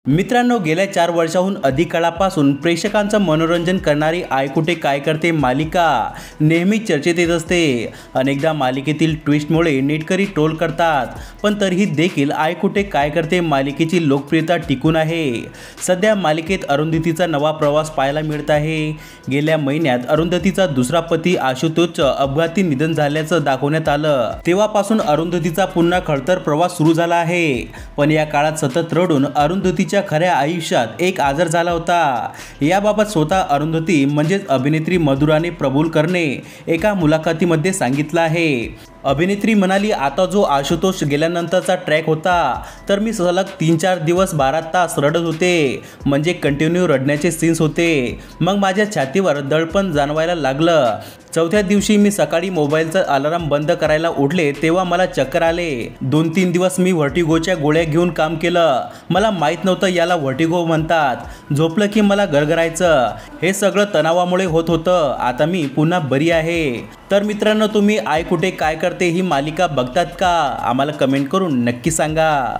मित्रांनो, गेल्या 4 वर्षाहून अधिक काळापासून प्रेक्षकांचं मनोरंजन करणारी आय कुठे काय करते मालिका नेहमी चर्चेत येत असते. अनेकदा मालिकेतील ट्विस्टमुळे नेटकरी ट्रोल करतात, पण तरीही देखील आय कुठे काय करते मालिकेची लोकप्रियता टिकून आहे. सध्या मालिकेत अरुंधतीचा नवा प्रवास पाहायला मिळत आहे. गेल्या महिन्यात अरुंधतीचा दुसरा पती आशुतोषचं अपघाती निधन झाल्याचं दाखवण्यात आलं. तेव्हापासून अरुंधतीचा पुन्हा खडतर प्रवास सुरू झाला आहे. पण या काळात सतत रडून अरुंधतीच्या खऱ्या आयुष्यात एक आजार झाला होता. याबाबत स्वतः अरुंधती म्हणजेच अभिनेत्री मधुराणी प्रभुलकरने एका मुलाखतीमध्ये सांगितलं आहे. अभिनेत्री म्हणाली, आता जो आशुतोष गेल्यानंतरचा ट्रॅक होता तर मी सलग 3-4 दिवस 12 तास रडत होते. म्हणजे कंटिन्यू रडण्याचे सीन्स होते. मग माझ्या छातीवर दडपण जाणवायला लागलं. चौथ्या दिवशी मी सकाळी मोबाईलचा अलार्म बंद करायला उठले तेव्हा मला चक्कर आले. 2-3 दिवस मी व्हर्टिगोच्या गोळ्या घेऊन काम केलं. मला माहीत नव्हतं याला व्हर्टिगो म्हणतात. झोपलं की मला गरगरायचं. हे सगळं तणावामुळे होत होतं. आता मी पुन्हा बरी आहे. तर मित्रांनो, तुम्ही आय कुठे काय करते ही मालिका बघतात का? आम्हाला कमेंट करून नक्की सांगा.